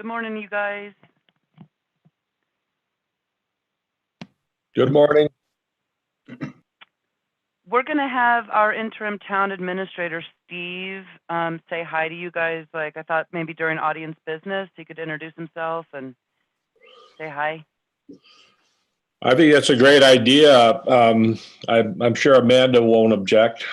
Good morning, you guys. Good morning. We're going to have our interim town administrator, Steve, say hi to you guys. Like, I thought maybe during audience business, he could introduce himself and say hi. I think that's a great idea. I'm sure Amanda won't object.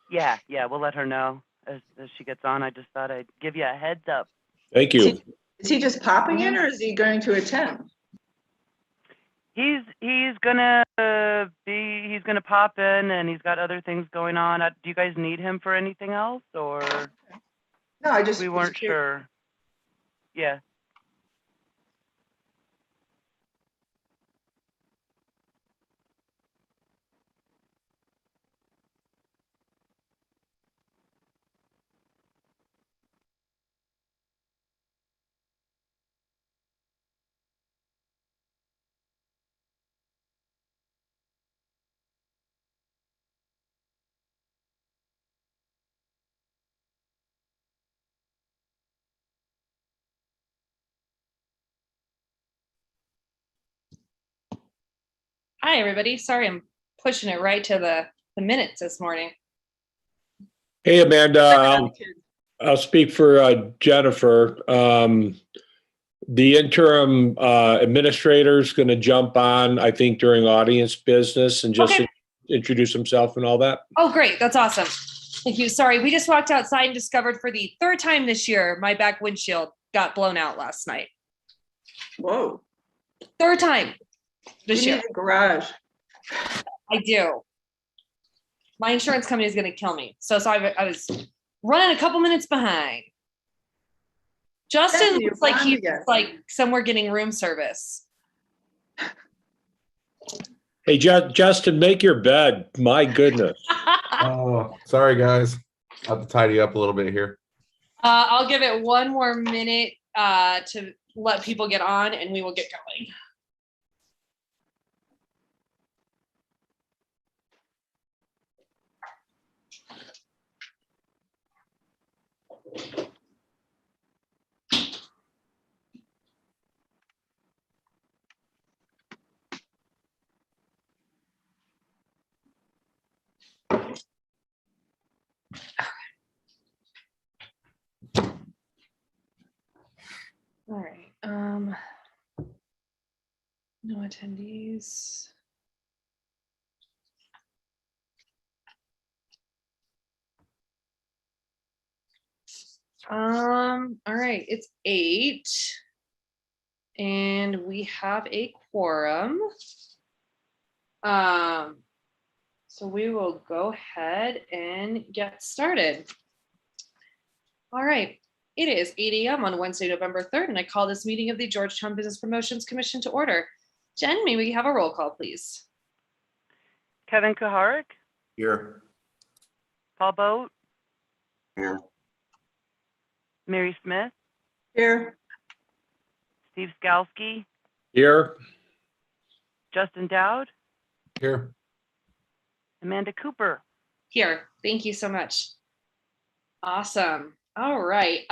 Yeah, we'll let her know as she gets on. I just thought I'd give you a heads up. Thank you. Is he just popping in, or is he going to attend? He's gonna pop in, and he's got other things going on. Do you guys need him for anything else, or No, I just we weren't sure? Yeah. Hi, everybody. Sorry, I'm pushing it right to the minutes this morning. Hey, Amanda, I'll speak for Jennifer. The interim administrator is going to jump on, I think, during audience business and just introduce himself and all that. Oh, great. That's awesome. Thank you. Sorry, we just walked outside and discovered for the third time this year, my back windshield got blown out last night. Whoa. Third time this year. You need a garage. I do. My insurance company is going to kill me. So I was running a couple minutes behind. Justin looks like he's like somewhere getting room service. Hey, Justin, make your bed. My goodness. Oh, sorry, guys. I'll have to tidy up a little bit here. I'll give it one more minute to let people get on, and we will get going. All right. No attendees. All right, it's 8 and we have a quorum. So we will go ahead and get started. All right, it is 8 a.m. on Wednesday, November 3rd, and I call this meeting of the Georgetown Business Promotions Commission to order. Jen, may we have a roll call, please? Kevin Kuharik, Here. Paul Boat, Here. Mary Smith, Here. Steve Skalski, Here. Justin Dowd, Here. Amanda Cooper. Here, thank you so much. Awesome. All right.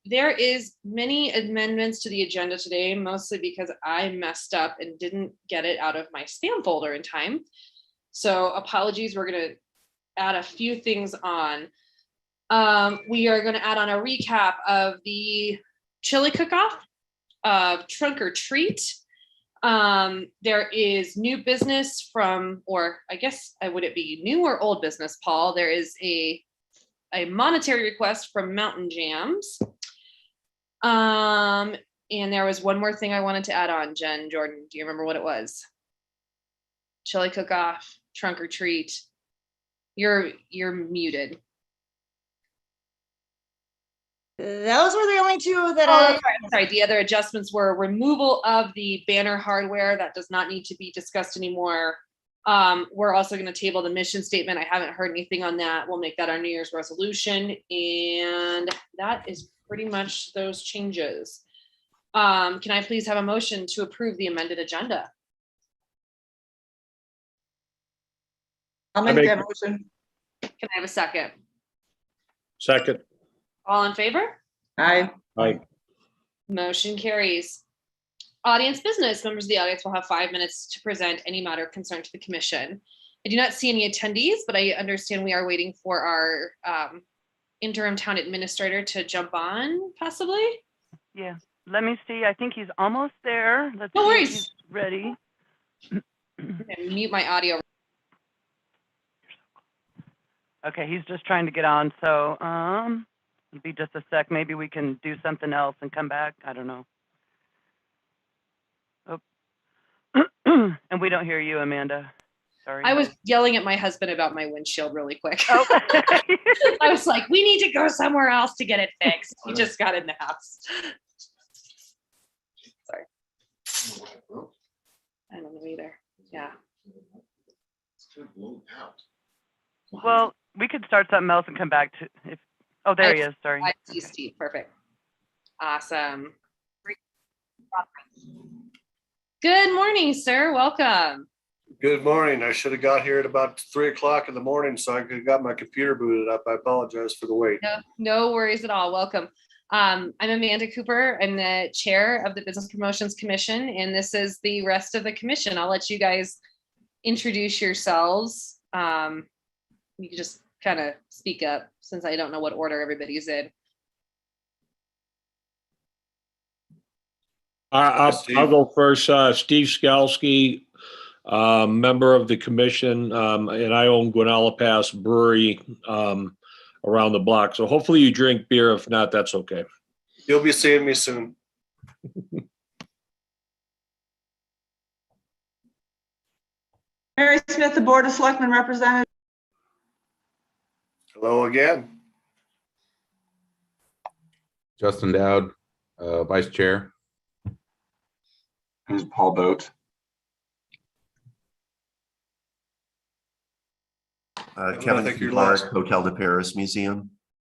There is many amendments to the agenda today, mostly because I messed up and didn't get it out of my spam folder in time. So apologies, we're gonna add a few things on. We are gonna add on a recap of the chili cook-off, trunk or treat. There is new business from, or I guess, would it be new or old business, Paul? There is a monetary request from Mountain Jams. And there was one more thing I wanted to add on, Jen, Jordan, do you remember what it was? Chili cook-off, trunk or treat. You're muted. Those were the only two that Sorry, the other adjustments were removal of the banner hardware that does not need to be discussed anymore. We're also going to table the mission statement. I haven't heard anything on that. We'll make that our New Year's resolution. And that is pretty much those changes. Can I please have a motion to approve the amended agenda? I'll make that motion. Can I have a second? Second. All in favor? Aye. Aye. Motion carries. Audience business. Members of the audience will have 5 minutes to present any matter of concern to the commission. I do not see any attendees, but I understand we are waiting for our interim town administrator to jump on, possibly. Yeah, let me see. I think he's almost there. Let's No see if worries. he's ready. I'm gonna mute my audio. Okay, he's just trying to get on, so it'll be just a sec. Maybe we can do something else and come back. I don't know. Oh. And we don't hear you, Amanda. Sorry. I was yelling at my husband about my windshield really quick. Oh. I was like, we need to go somewhere else to get it fixed. He just got in the house. Sorry. I don't know either. Yeah. Well, we could start something else and come back to if. Oh, there he is. Sorry. I see Steve. Perfect. Awesome. Good morning, sir. Welcome. Good morning. I should have got here at about 3 o'clock in the morning, so I could have got my computer booted up. I apologize for the wait. No worries at all. Welcome. I'm Amanda Cooper. I'm the chair of the Business Promotions Commission, and this is the rest of the commission. I'll let you guys introduce yourselves. You can just kind of speak up since I don't know what order everybody's in. I'll go first. Steve Skalski, member of the commission, and I own Guanella Pass Brewery around the block. So hopefully you drink beer. If not, that's okay. You'll be seeing me soon. Mary Smith, the Board of Selectmen representative. Hello again. Justin Dowd, Vice Chair. Who's Paul Boat? Kevin Kevin Clark, Hotel de Paris Museum.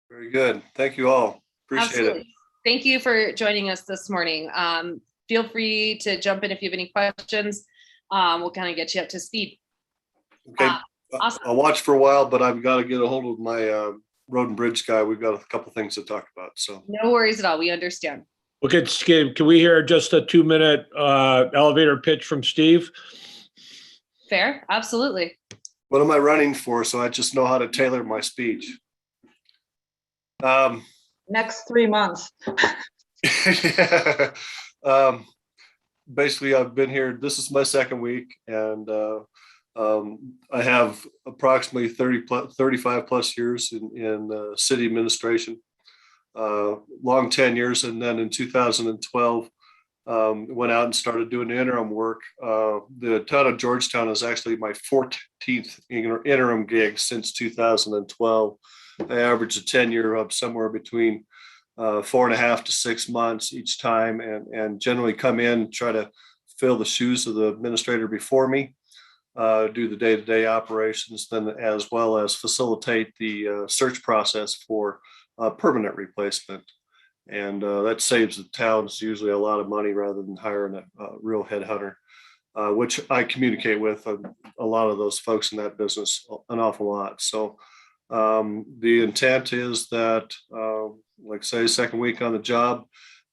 Very good. Thank you all. Appreciate Absolutely. it. Thank you for joining us this morning. Feel free to jump in if you have any questions. We'll kind of get you up to speed. Okay. Awesome. I'll watch for a while, but I've got to get a hold of my road and bridge guy. We've got a couple things to talk about. So No worries at all. We understand. Okay, can we hear just a 2-minute elevator pitch from Steve? Fair. Absolutely. what am I running for? So I just know how to tailor my speech. Next 3 months. Yeah. Basically, I've been here. This is my second week, and I have approximately 35 plus years in city administration, long 10 years. And then in 2012, went out and started doing interim work. The town of Georgetown is actually my 14th interim gig since 2012. I averaged a tenure of somewhere between 4.5 to 6 months each time, and generally come in, try to fill the shoes of the administrator before me, do the day-to-day operations, then as well as facilitate the search process for permanent replacement. And that saves the towns usually a lot of money rather than hiring a real headhunter, which I communicate with a lot of those folks in that business an awful lot. So the intent is that, like say, second week on the job,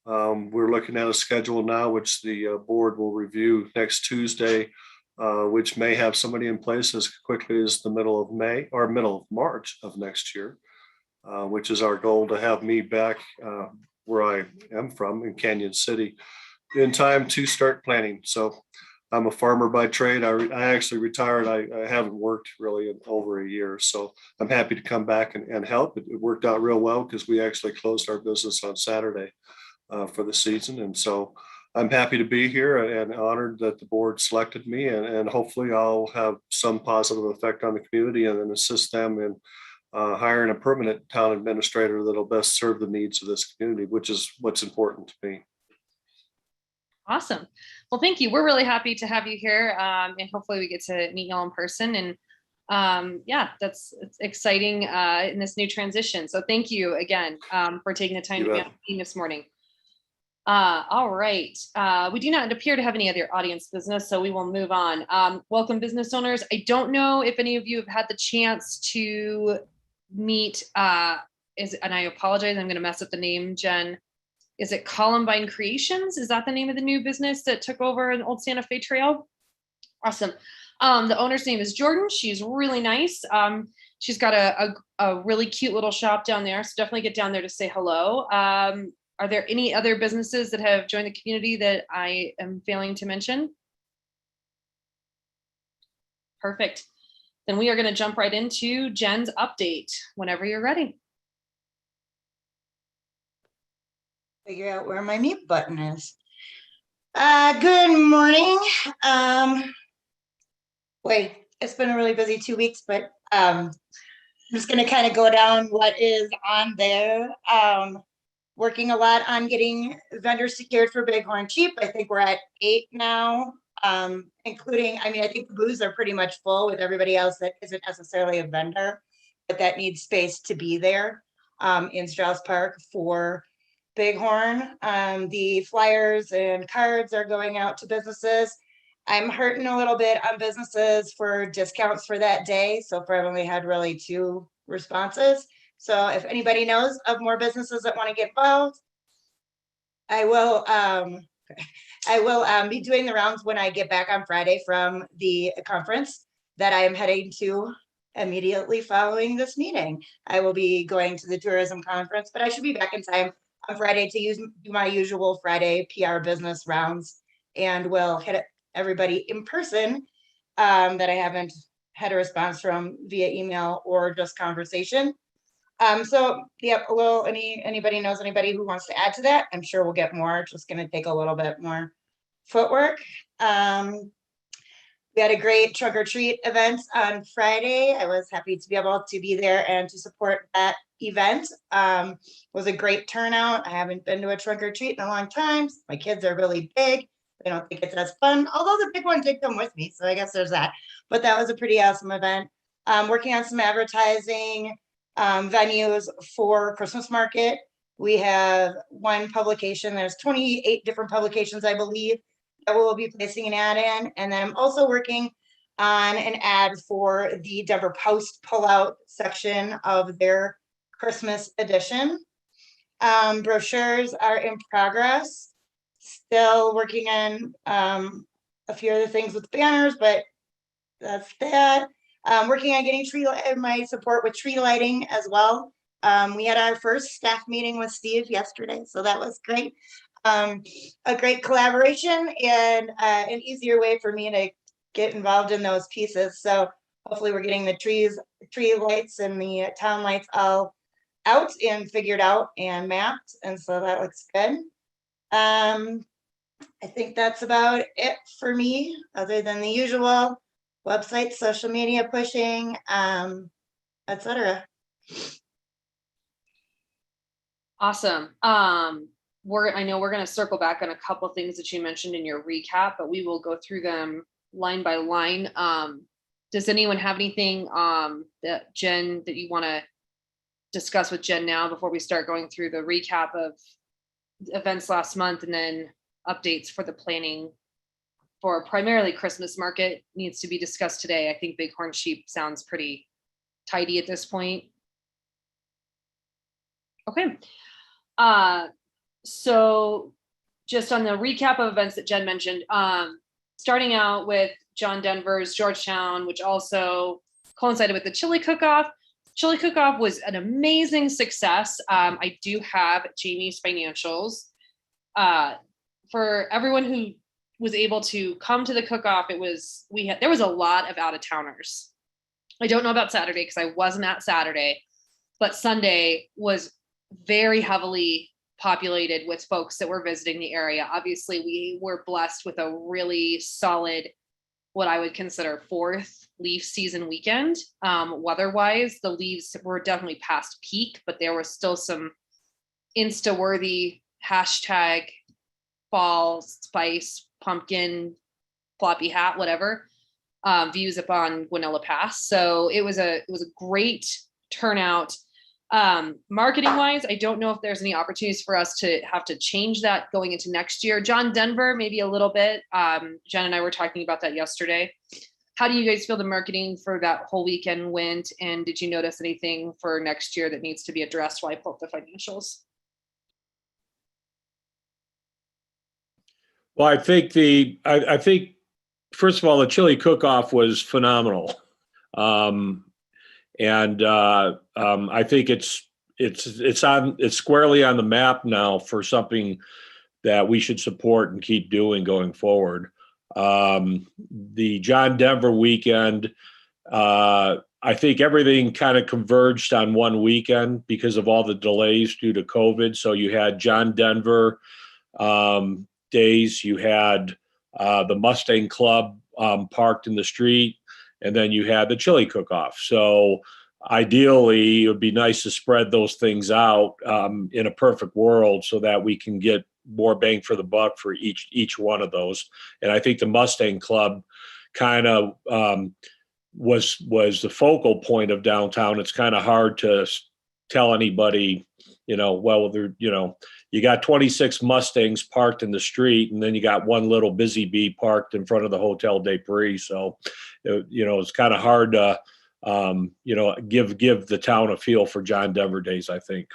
we're looking at a schedule now, which the board will review next Tuesday, which may have somebody in place as quickly as the middle of May or middle of March of next year, which is our goal to have me back where I am from in Canyon City in time to start planning. So I'm a farmer by trade. I actually retired. I haven't worked really in over a year. So I'm happy to come back and help. It worked out real well because we actually closed our business on Saturday for the season. And so I'm happy to be here and honored that the board selected me, and hopefully I'll have some positive effect on the community and then assist them in hiring a permanent town administrator that'll best serve the needs of this community, which is what's important to me. Awesome. Well, thank you. We're really happy to have you here, and hopefully we get to meet y'all in person. And yeah, it's exciting in this new transition. So thank you again for taking the time to be on the team this morning. All right. We do not appear to have any other audience business, so we will move on. Welcome, business owners. I don't know if any of you have had the chance to meet, and I apologize, I'm going to mess up the name, Jen. is it Columbine Creations? Is that the name of the new business that took over an old Santa Fe trail? Awesome. The owner's name is Jordan. She's really nice. She's got a really cute little shop down there. So definitely get down there to say hello. Are there any other businesses that have joined the community that I am failing to mention? Perfect. Then we are going to jump right into Jen's update whenever you're ready. Figure out where my mute button is. Good morning. Wait, it's been a really busy 2 weeks, but I'm just gonna kind of go down what is on there. Working a lot on getting vendors secured for Bighorn Sheep. I think we're at 8 now, including, I mean, I think the booths are pretty much full with everybody else that isn't necessarily a vendor, but that needs space to be there in Strauss Park for Bighorn. The flyers and cards are going out to businesses. I'm hurting a little bit on businesses for discounts for that day. So far, I've only had really 2 responses. So if anybody knows of more businesses that want to get involved, I will be doing the rounds when I get back on Friday from the conference that I am heading to immediately following this meeting. I will be going to the tourism conference, but I should be back in time on Friday to do my usual Friday PR business rounds, and we'll hit everybody in person that I haven't had a response from via email or just conversation. So yeah, well, anybody knows anybody who wants to add to that? I'm sure we'll get more. It's just going to take a little bit more footwork. We had a great trunk or treat event on Friday. I was happy to be able to be there and to support that event. It was a great turnout. I haven't been to a trunk or treat in a long time. My kids are really big. I don't think it's as fun, although the big one did come with me. So I guess there's that, but that was a pretty awesome event. Working on some advertising venues for Christmas market. We have one publication. There's 28 different publications, I believe, that we'll be placing an ad in. And then I'm also working on an ad for the Denver Post pullout section of their Christmas edition. Brochures are in progress. Still working on a few other things with banners, but that's that. Working on getting my support with tree lighting as well. We had our first staff meeting with Steve yesterday, so that was great. A great collaboration and an easier way for me to get involved in those pieces. So hopefully we're getting the tree lights and the town lights all out and figured out and mapped, and so that looks good. I think that's about it for me, other than the usual website, social media pushing, etc. Awesome. I know we're going to circle back on a couple of things that you mentioned in your recap, but we will go through them line by line. Does anyone have anything that Jen that you want to discuss with Jen now before we start going through the recap of events last month and then updates for the planning for primarily Christmas market needs to be discussed today? I think Bighorn Sheep sounds pretty tidy at this point. Okay. So just on the recap of events that Jen mentioned, starting out with John Denver's Georgetown, which also coincided with the chili cook-off. Chili cook-off was an amazing success. I do have Jamie's financials. For everyone who was able to come to the cook-off, there was a lot of out-of-towners. I don't know about Saturday because I wasn't at Saturday, but Sunday was very heavily populated with folks that were visiting the area. Obviously, we were blessed with a really solid, what I would consider 4th leaf season weekend. Weather-wise, the leaves were definitely past peak, but there was still some Insta-worthy hashtag fall spice pumpkin floppy hat whatever views up on Guanella Pass. So it was a great turnout. Marketing wise, I don't know if there's any opportunities for us to have to change that going into next year. John Denver, maybe a little bit. Jen and I were talking about that yesterday. How do you guys feel the marketing for that whole weekend went? And did you notice anything for next year that needs to be addressed while I pull up the financials? Well, I think, first of all, the chili cook-off was phenomenal. I think it's squarely on the map now for something that we should support and keep doing going forward. The John Denver weekend, I think everything kind of converged on one weekend because of all the delays due to COVID. So you had John Denver days, you had the Mustang Club parked in the street, and then you had the chili cook-off. So ideally, it would be nice to spread those things out in a perfect world so that we can get more bang for the buck for each one of those. And I think the Mustang Club kind of was the focal point of downtown. It's kind of hard to tell anybody, well, you got 26 Mustangs parked in the street, and then you got one little busy bee parked in front of the Hotel de Paris. So, it's kind of hard to, give the town a feel for John Denver days, I think.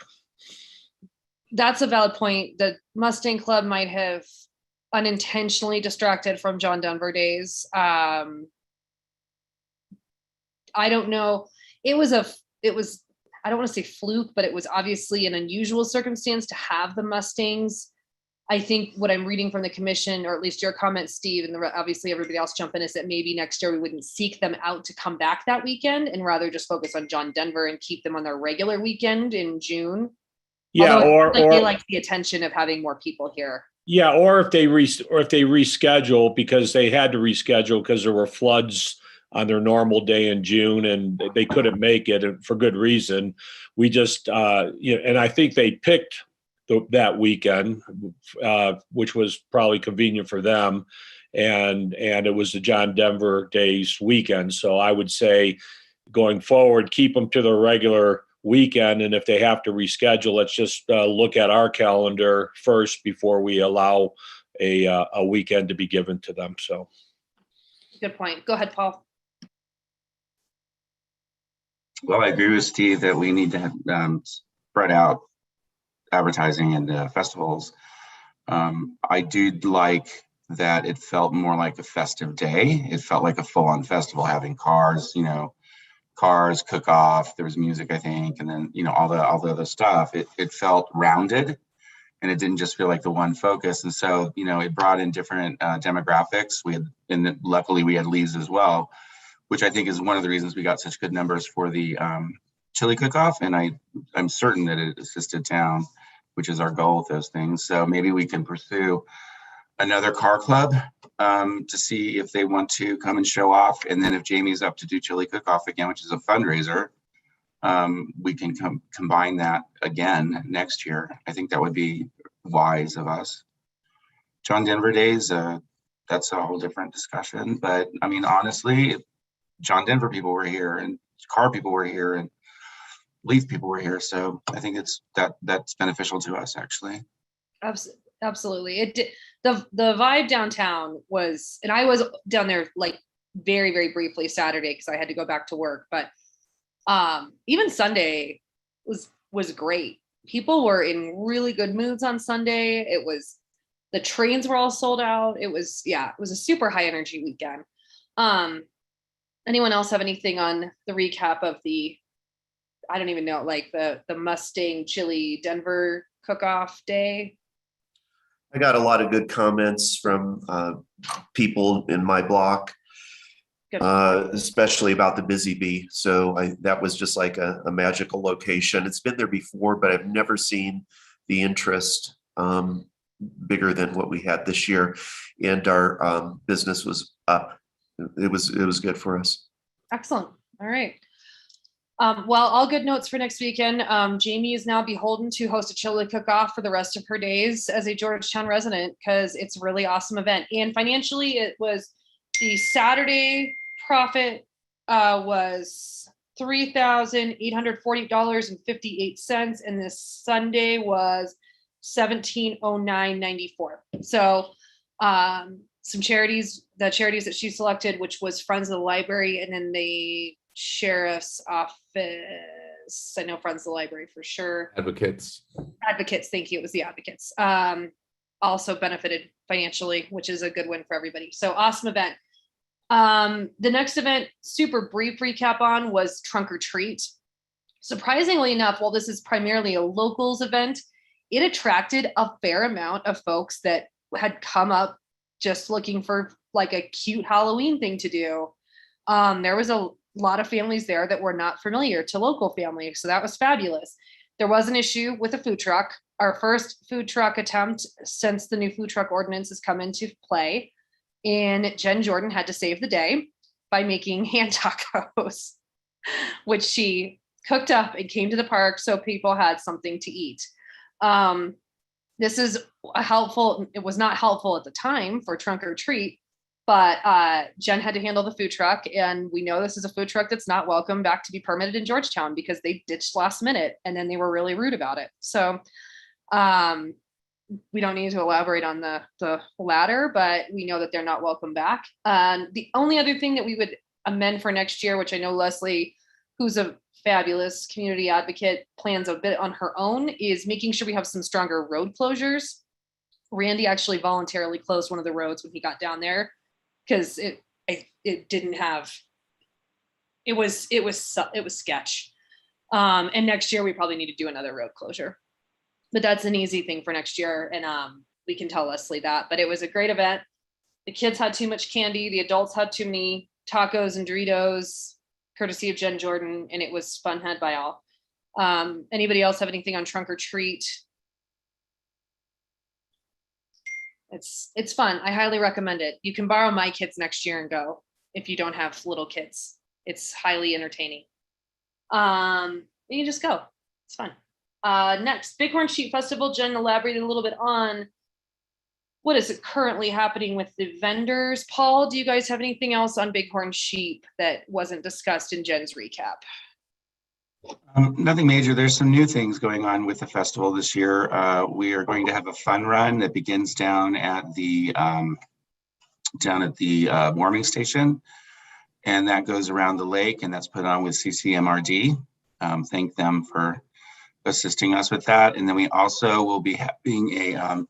That's a valid point. The Mustang Club might have unintentionally distracted from John Denver days. I don't know. It was, I don't want to say fluke, but it was obviously an unusual circumstance to have the Mustangs. I think what I'm reading from the commission, or at least your comment, Steve, and obviously everybody else jump in, is that maybe next year we wouldn't seek them out to come back that weekend and rather just focus on John Denver and keep them on their regular weekend in June. Yeah, although they like the attention of having more people here. Yeah, or if they reschedule, because they had to reschedule because there were floods on their normal day in June and they couldn't make it, and for good reason. We just, and I think they picked that weekend, which was probably convenient for them. And it was the John Denver Days weekend. So I would say going forward, keep them to the regular weekend. And if they have to reschedule, let's just look at our calendar first before we allow a weekend to be given to them. So. Good point. Go ahead, Paul. Well, I agree with Steve that we need to spread out advertising and festivals. I do like that it felt more like a festive day. It felt like a full-on festival, having cars, cook off. There was music, I think, and then all the other stuff. It felt rounded, and it didn't just feel like the one focus. And so it brought in different demographics. Luckily we had leaves as well, which I think is one of the reasons we got such good numbers for the chili cook-off. And I'm certain that it assisted town, which is our goal with those things. So maybe we can pursue another car club to see if they want to come and show off. And then if Jamie's up to do chili cook-off again, which is a fundraiser, we can combine that again next year. I think that would be wise of us. John Denver Days, that's a whole different discussion. But I mean, honestly, John Denver people were here and car people were here and Leaf people were here. So I think that's beneficial to us, actually. Absolutely. It did. The vibe downtown was, and I was down there like very, very briefly Saturday because I had to go back to work, but even Sunday was great. People were in really good moods on Sunday. The trains were all sold out. It was a super high energy weekend. Anyone else have anything on the recap of I don't even know, like the Mustang Chili Denver cook-off day? I got a lot of good comments from people in my block, especially about the Busy Bee. So that was just like a magical location. It's been there before, but I've never seen the interest bigger than what we had this year. And our business was up. It was good for us. Excellent. All right. Well, all good notes for next weekend. Jamie is now beholden to host a chili cook-off for the rest of her days as a Georgetown resident because it's a really awesome event. And financially, it was the Saturday profit was $3,840.58, and this Sunday was $1,709.94. So some charities, the charities that she selected, which was Friends of the Library, and then the Sheriff's Office. I know Friends of the Library for sure. Advocates. Thank you. It was the Advocates. also benefited financially, which is a good win for everybody. So awesome event. The next event, super brief recap on, was Trunk or Treat. Surprisingly enough, while this is primarily a locals event, it attracted a fair amount of folks that had come up just looking for like a cute Halloween thing to do. There was a lot of families there that were not familiar to local families, so that was fabulous. There was an issue with a food truck. Our first food truck attempt since the new food truck ordinance has come into play. And Jen Jordan had to save the day by making hand tacos, which she cooked up and came to the park so people had something to eat. This is helpful. It was not helpful at the time for Trunk or Treat, but Jen had to handle the food truck. And we know this is a food truck that's not welcome back to be permitted in Georgetown because they ditched last minute and then they were really rude about it. So we don't need to elaborate on the latter, but we know that they're not welcome back. The only other thing that we would amend for next year, which I know Leslie, who's a fabulous community advocate, plans a bit on her own, is making sure we have some stronger road closures. Randy actually voluntarily closed one of the roads when he got down there because it didn't have, it was sketch. And next year we probably need to do another road closure. But that's an easy thing for next year. And we can tell Leslie that. But it was a great event. The kids had too much candy. The adults had too many tacos and Doritos, courtesy of Jen Jordan. And it was fun had by all. Anybody else have anything on Trunk or Treat? It's fun. I highly recommend it. You can borrow my kids next year and go if you don't have little kids. It's highly entertaining. You can just go. It's fun. Next, Bighorn Sheep Festival. Jen elaborated a little bit on what is currently happening with the vendors. Paul, do you guys have anything else on Bighorn Sheep that wasn't discussed in Jen's recap? Nothing major. There's some new things going on with the festival this year. We are going to have a fun run that begins down at the warming station, and that goes around the lake, and that's put on with CCMRD. Thank them for assisting us with that. And then we also will be having a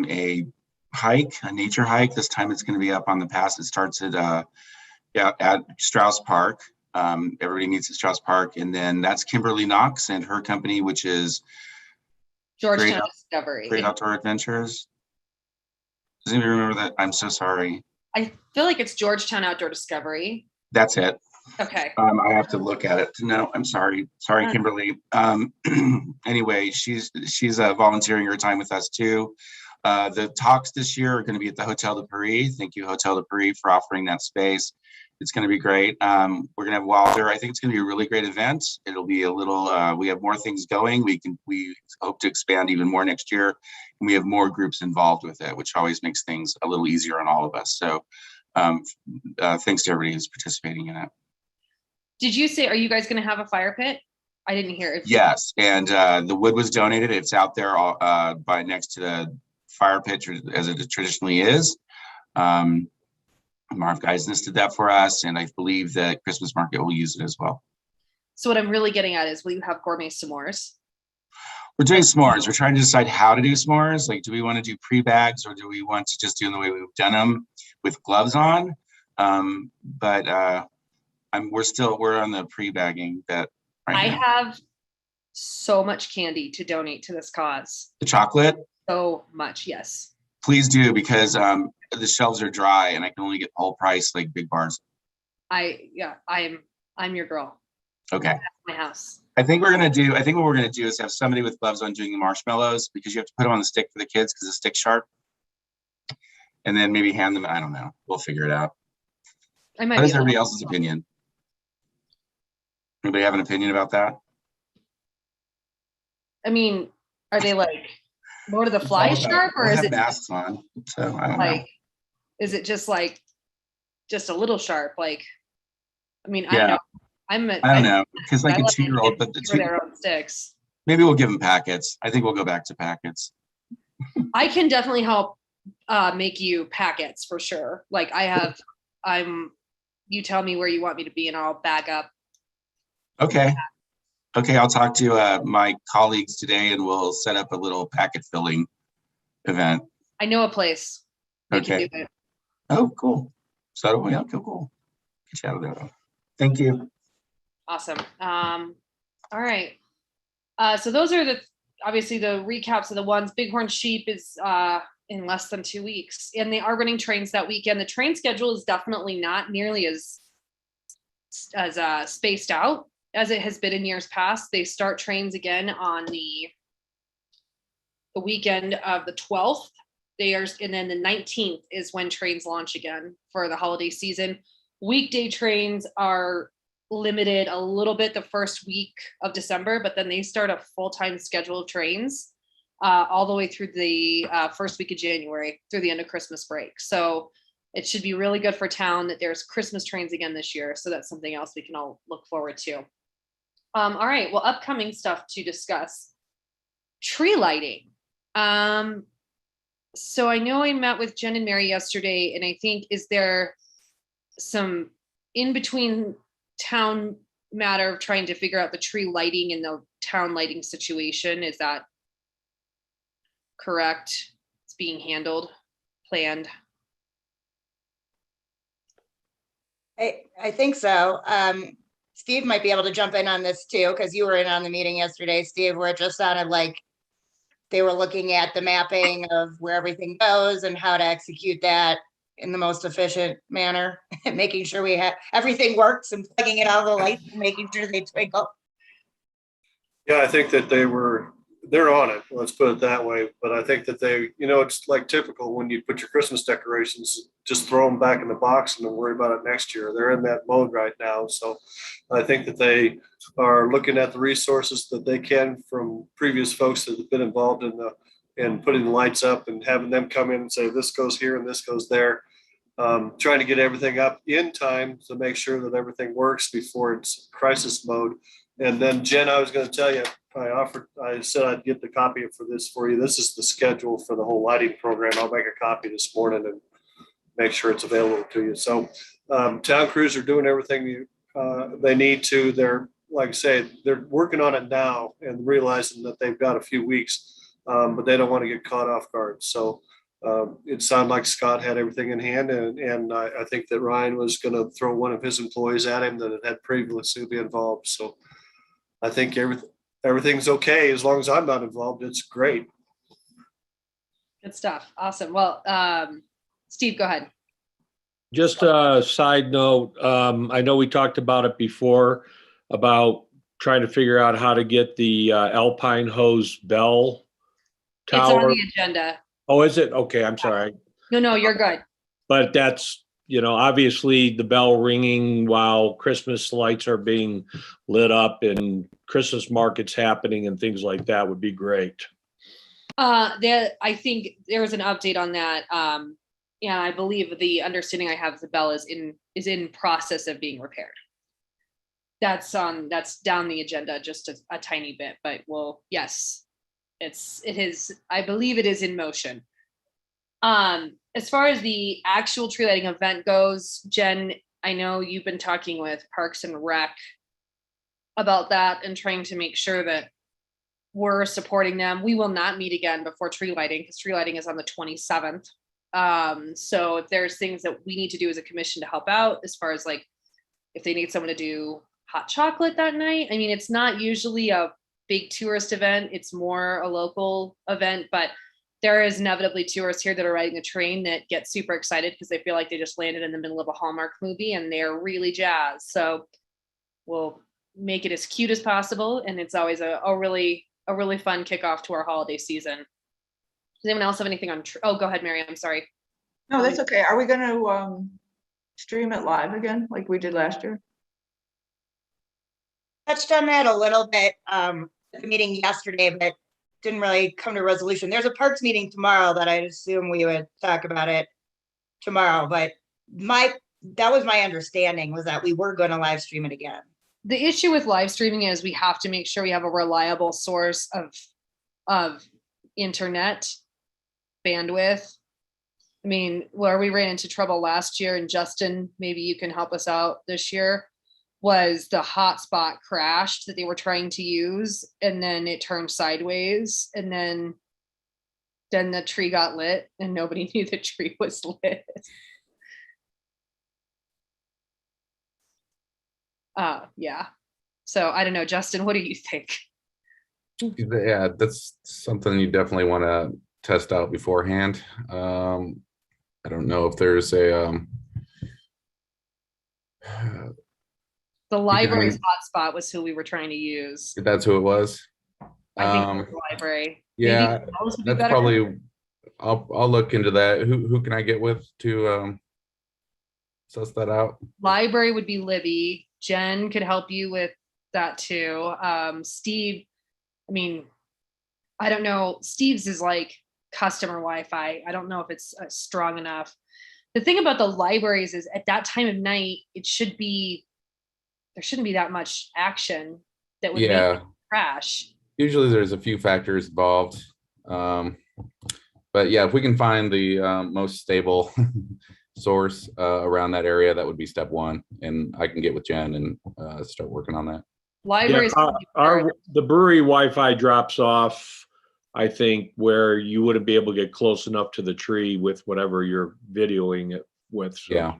a hike, a nature hike. This time it's going to be up on the pass. It starts at Strauss Park. Everybody meets at Strauss Park, and then that's Kimberly Knox and her company, which is Georgetown Discovery. Great Outdoor Adventures. Does anybody remember that? I'm so sorry. I feel like it's Georgetown Outdoor Discovery. That's it. Okay. I have to look at it to know. I'm sorry. Sorry, Kimberly. Anyway, she's volunteering her time with us too. The talks this year are going to be at the Hotel de Paris. Thank you, Hotel de Paris, for offering that space. It's going to be great. We're going to have Walter. I think it's going to be a really great event. It'll be a little, we have more things going. We hope to expand even more next year. And we have more groups involved with it, which always makes things a little easier on all of us. So thanks to everybody who's participating in it. Did you say, are you guys going to have a fire pit? I didn't hear it. Yes. And the wood was donated. It's out there by next to the fire pit as it traditionally is. Marv Geisnes did that for us, and I believe that Christmas Market will use it as well. So what I'm really getting at is, will you have gourmet s'mores? We're doing s'mores. We're trying to decide how to do s'mores. Like, do we want to do pre-bags, or do we want to just do them the way we've done them with gloves on? We're on the pre-bagging bet right now. I have so much candy to donate to this cause. The chocolate? So much, yes. Please do, because the shelves are dry and I can only get whole price like big bars. I'm your girl. Okay. That's my house. I think what we're gonna do is have somebody with gloves on doing the marshmallows, because you have to put them on the stick for the kids because the stick's sharp. And then maybe hand them, I don't know. We'll figure it out. What is everybody else's opinion? Anybody have an opinion about that? I mean, are they like more to the fly sharp, or is it masks on? So I don't know. Is it just like just a little sharp? Like, I mean, yeah. I don't know, because like a 2-year-old, but their own sticks. Maybe we'll give them packets. I think we'll go back to packets. I can definitely help make you packets for sure. Like you tell me where you want me to be and I'll bag up. Okay. Okay, I'll talk to my colleagues today and we'll set up a little packet filling event. I know a place. We can Okay. do it. Oh, cool. So, yeah, cool. Get you out of there. Thank you. Awesome. All right. So those are obviously the recaps of the ones. Bighorn Sheep is in less than 2 weeks, and they are running trains that weekend. The train schedule is definitely not nearly as spaced out as it has been in years past. They start trains again on the weekend of the 12th. And then the 19th is when trains launch again for the holiday season. Weekday trains are limited a little bit the first week of December, but then they start a full-time schedule of trains all the way through the first week of January through the end of Christmas break. So it should be really good for town that there's Christmas trains again this year. So that's something else we can all look forward to. All right, well, upcoming stuff to discuss. Tree lighting. So I know I met with Jen and Mary yesterday, and I think, is there some in between town matter of trying to figure out the tree lighting and the town lighting situation? Is that correct? It's being handled, planned. I think so. Steve might be able to jump in on this too, because you were in on the meeting yesterday, Steve, where it just sounded like they were looking at the mapping of where everything goes and how to execute that in the most efficient manner, and making sure we have everything works and plugging it out of the lights and making sure they twinkle. Yeah, I think that they're on it. Let's put it that way. But I think that it's like typical when you put your Christmas decorations, just throw them back in the box and then worry about it next year. They're in that mode right now. So I think that they are looking at the resources that they can from previous folks that have been involved in putting the lights up and having them come in and say, this goes here and this goes there. Trying to get everything up in time to make sure that everything works before it's crisis mode. And then Jen, I was going to tell you, I said I'd get the copy for you. This is the schedule for the whole lighting program. I'll make a copy this morning and make sure it's available to you. So town crews are doing everything they need to. They're, like I say, they're working on it now and realizing that they've got a few weeks, but they don't want to get caught off guard. So it sounded like Scott had everything in hand, and I think that Ryan was going to throw one of his employees at him that had previously been involved. So I think everything's okay as long as I'm not involved. It's great. Good stuff. Awesome. Well, Steve, go ahead. Just a side note, I know we talked about it before, about trying to figure out how to get the Alpine Hose bell tower. It's on the agenda. Oh, is it? Okay, I'm sorry. No, you're good. But that's, obviously the bell ringing while Christmas lights are being lit up and Christmas markets happening and things like that would be great. I think there was an update on that. Yeah, I believe the understanding I have is the bell is in process of being repaired. That's down the agenda just a tiny bit, but yes, it is. I believe it is in motion. As far as the actual tree lighting event goes, Jen, I know you've been talking with Parks and Rec about that and trying to make sure that we're supporting them. We will not meet again before tree lighting because tree lighting is on the 27th. So if there's things that we need to do as a commission to help out, as far as like if they need someone to do hot chocolate that night, I mean, it's not usually a big tourist event. It's more a local event, but there is inevitably tourists here that are riding a train that get super excited because they feel like they just landed in the middle of a Hallmark movie and they're really jazzed. So we'll make it as cute as possible. And it's always a really fun kickoff to our holiday season. Does anyone else have anything on? Oh, go ahead, Mary. I'm sorry. No, that's okay. Are we going to stream it live again like we did last year? Touched on that a little bit at the meeting yesterday, but didn't really come to a resolution. There's a parks meeting tomorrow that I'd assume we would talk about it tomorrow, but that was my understanding, was that we were going to live stream it again. The issue with live streaming is we have to make sure we have a reliable source of internet bandwidth. I mean, where we ran into trouble last year, and Justin, maybe you can help us out this year, was the hotspot crashed that they were trying to use, and then it turned sideways, and then the tree got lit and nobody knew the tree was lit. Yeah. So I don't know, Justin, what do you think? Yeah, that's something you definitely want to test out beforehand. I don't know if there's a The library's hotspot was who we were trying to use. that's who it was. I think it was the library. Yeah, Maybe those would be that's better. probably. I'll look into that. Who can I get with to suss that out? Library would be Libby. Jen could help you with that too. Steve, I mean, I don't know. Steve's is like customer Wi-Fi. I don't know if it's strong enough. The thing about the libraries is at that time of night, there shouldn't be that much action that would make it crash. Usually there's a few factors involved. But yeah, if we can find the most stable source around that area, that would be step one. And I can get with Jen and start working on that. Libraries. The brewery Wi-Fi drops off, I think, where you wouldn't be able to get close enough to the tree with whatever you're videoing it with. So. Yeah.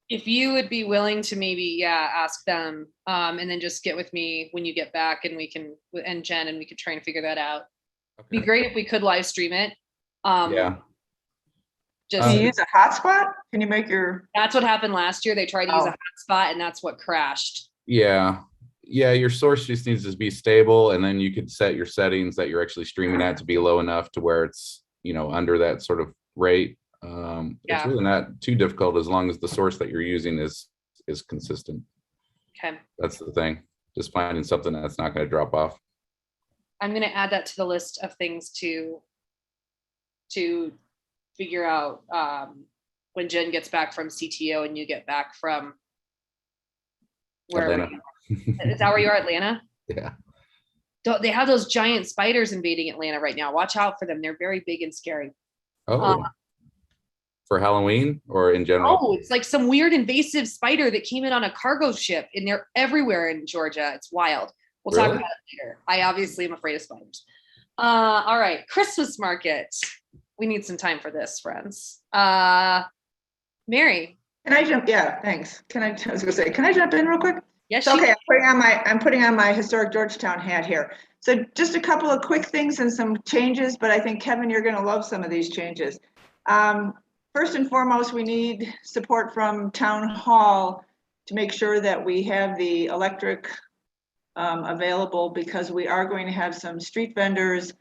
If you would be willing to maybe, ask them, and then just get with me when you get back, and and Jen, and we could try and figure that out. Okay. Be great if we could live stream it. Yeah. Can you use a hotspot? Can you make your? That's what happened last year. They tried to use a hotspot, and that's what crashed. Yeah. Your source just needs to be stable, and then you could set your settings that you're actually streaming at to be low enough to where it's, under that sort of rate. It's really not too difficult as long as the source that you're using is consistent. Okay. That's the thing. Just finding something that's not going to drop off. I'm going to add that to the list of things to figure out when Jen gets back from CTO and you get back from Atlanta. Is that where you are, Atlanta? Yeah. They have those giant spiders invading Atlanta right now. Watch out for them. They're very big and scary. Oh. For Halloween or in general? Oh, it's like some weird invasive spider that came in on a cargo ship, and they're everywhere in Georgia. It's wild. We'll talk about it later. I obviously am afraid of spiders. All right, Christmas market. We need some time for this, friends. Mary. Can I jump? Yeah, thanks. I was gonna say, can I jump in real quick? Yes. So, okay, I'm putting on my historic Georgetown hat here. So just a couple of quick things and some changes, but I think, Kevin, you're gonna love some of these changes. First and foremost, we need support from Town Hall to make sure that we have the electric available, because we are going to have some street vendors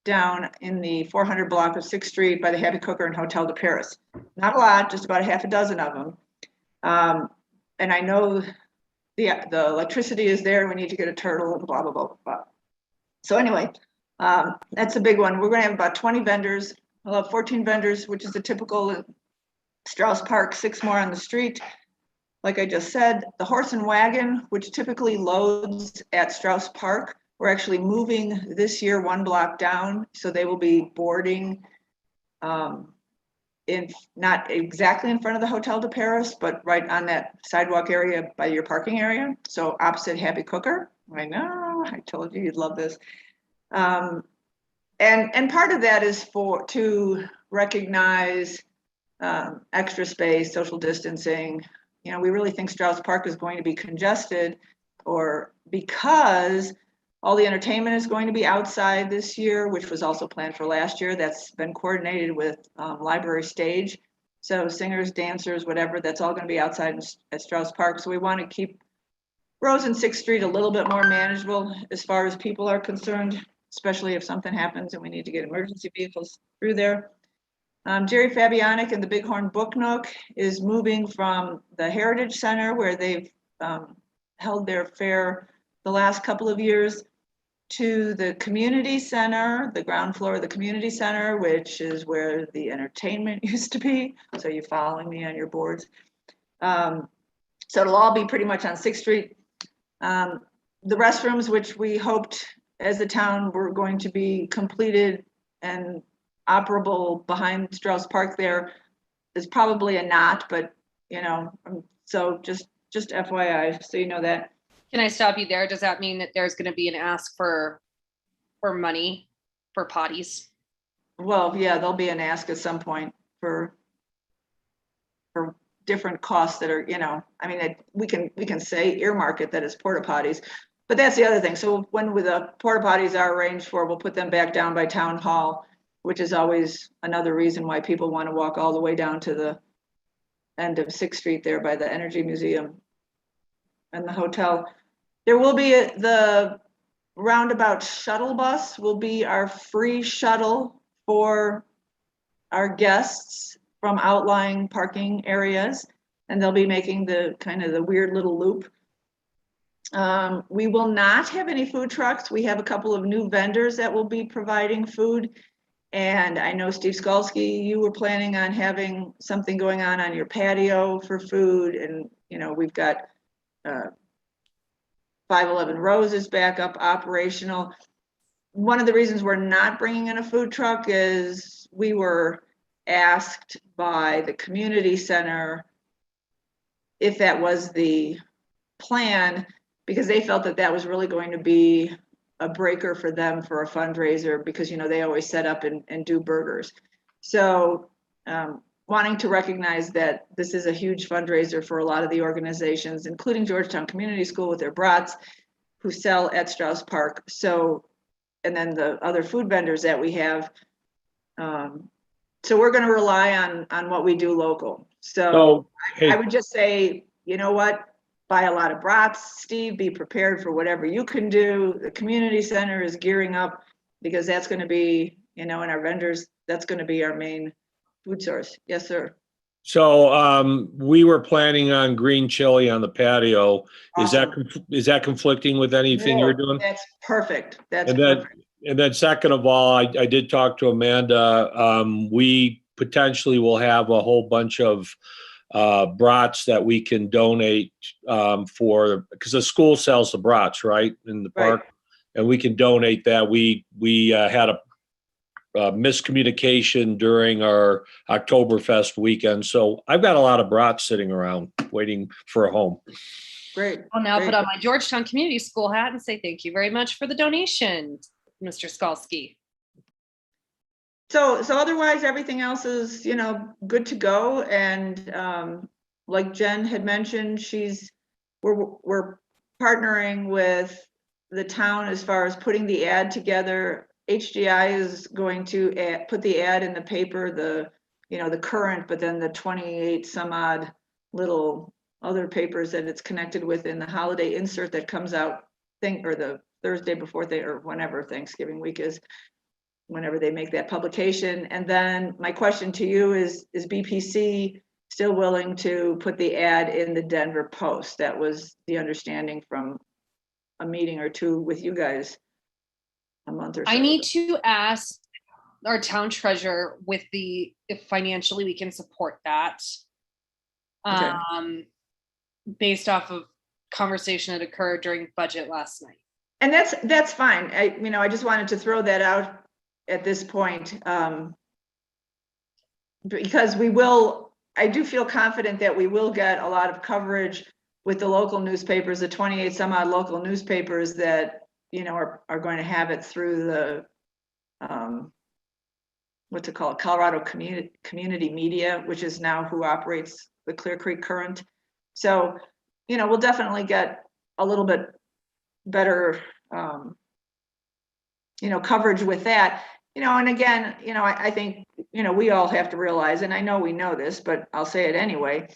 down in the 400 block of 6th Street by the Happy Cooker and Hotel de Paris. Not a lot, just about a half a dozen of them. And I know the electricity is there. We need to get a turtle and blah, blah, blah, blah. So anyway, that's a big one. We're going to have about 20 vendors. We'll have 14 vendors, which is the typical Strauss Park, 6 more on the street. Like I just said, the horse and wagon, which typically loads at Strauss Park, we're actually moving this year 1 block down. So they will be boarding in not exactly in front of the Hotel de Paris, but right on that sidewalk area by your parking area. So opposite Happy Cooker. I know, I told you you'd love this. And part of that is to recognize extra space, social distancing. We really think Strauss Park is going to be congested, or because all the entertainment is going to be outside this year, which was also planned for last year. That's been coordinated with Library Stage. So singers, dancers, whatever, that's all going to be outside at Strauss Park. So we want to keep Rose and 6th Street a little bit more manageable as far as people are concerned, especially if something happens and we need to get emergency vehicles through there. Jerry Fabianic and the Bighorn Book Nook is moving from the Heritage Center, where they've held their fair the last couple of years, to the Community Center, the ground floor of the Community Center, which is where the entertainment used to be. So you're following me on your boards. So it'll all be pretty much on 6th Street. The restrooms, which we hoped as a town were going to be completed and operable behind Strauss Park, there is probably a not, but I'm So just FYI, so you know that. Can I stop you there? Does that mean that there's going to be an ask for money for potties? Well, yeah, there'll be an ask at some point for different costs that are, I mean, we can say earmark it that it's porta potties, but that's the other thing. So when the porta potties are arranged for, we'll put them back down by town hall, which is always another reason why people want to walk all the way down to the end of 6th Street there by the Energy Museum and the hotel. There will be the roundabout shuttle bus will be our free shuttle for our guests from outlying parking areas, and they'll be making the kind of the weird little loop. We will not have any food trucks. We have a couple of new vendors that will be providing food. And I know Steve Skalski, you were planning on having something going on your patio for food. And, we've got 511 Roses back up operational. One of the reasons we're not bringing in a food truck is we were asked by the community center if that was the plan, because they felt that was really going to be a breaker for them for a fundraiser, because they always set up and do burgers. So wanting to recognize that this is a huge fundraiser for a lot of the organizations, including Georgetown Community School with their brats who sell at Strauss Park. So, and then the other food vendors that we have. So we're going to rely on what we do local. So hey, I would just say, you know what? Buy a lot of brats, Steve, be prepared for whatever you can do. The community center is gearing up, because that's going to be, and our vendors, that's going to be our main food source. Yes, sir. So we were planning on green chili on the patio. Awesome. Is that conflicting with anything you're doing? That's perfect. And then second of all, I did talk to Amanda. We potentially will have a whole bunch of brats that we can donate because the school sells the brats, right, in the park, right. And we can donate that. We had a miscommunication during our Oktoberfest weekend, so I've got a lot of brats sitting around waiting for a home. Great. I'll now put on my Georgetown Community School hat and say thank you very much for the donation, Mr. Skalski. So otherwise, everything else is, good to go. And like Jen had mentioned, we're partnering with the town as far as putting the ad together. HDI is going to put the ad in the paper, the current, but then the 28 some odd little other papers that it's connected with in the holiday insert that comes out, or the Thursday before or whenever Thanksgiving week is, whenever they make that publication. And then my question to you is BPC still willing to put the ad in the Denver Post? That was the understanding from a meeting or two with you guys a month or so. I need to ask our town treasurer if financially we can support that. Okay. Based off of conversation that occurred during budget last night. And that's fine. I just wanted to throw that out at this point, because I do feel confident that we will get a lot of coverage with the local newspapers, the 28 some odd local newspapers that, are going to have it through the, what's it called? Colorado Community Media, which is now who operates the Clear Creek Current. So, we'll definitely get a little bit better, coverage with that, and again, I think, we all have to realize, and I know we know this, but I'll say it anyway,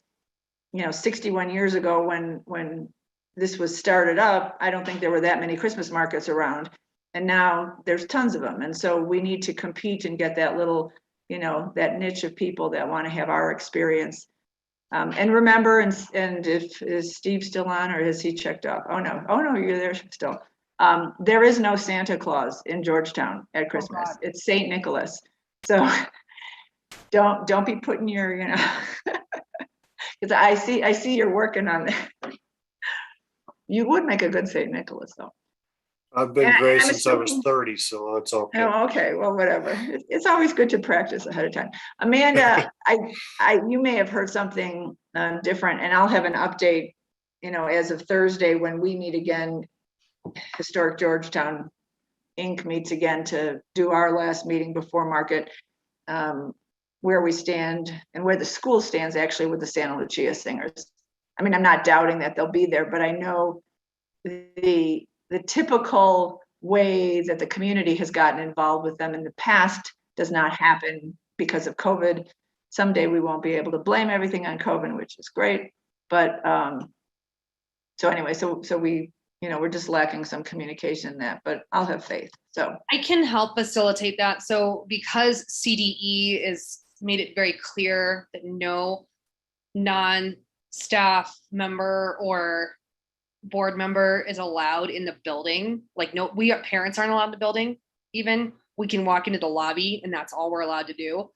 61 years ago when this was started up, I don't think there were that many Christmas markets around, and now there's tons of them. And so we need to compete and get that little, that niche of people that want to have our experience. And remember, and is Steve still on, or has he checked off? Oh no, you're there still. There is no Santa Claus in Georgetown at Christmas. It's St. Nicholas. So don't be putting your, because I see you're working on that. You would make a good St. Nicholas, though. I've been gray since I was 30, so it's okay. Oh, okay. Well, whatever. It's always good to practice ahead of time. Amanda, you may have heard something different, and I'll have an update, as of Thursday when we meet again. Historic Georgetown Inc. meets again to do our last meeting before market, where we stand and where the school stands actually with the Santa Lucia Singers. I mean, I'm not doubting that they'll be there, but I know the typical way that the community has gotten involved with them in the past does not happen because of COVID. Someday we won't be able to blame everything on COVID, which is great. But so anyway, so we, we're just lacking some communication in that, but I'll have faith. So I can help facilitate that. So because CDE is made it very clear that no non-staff member or board member is allowed in the building. Like parents aren't allowed in the building. Even we can walk into the lobby and that's all we're allowed to do.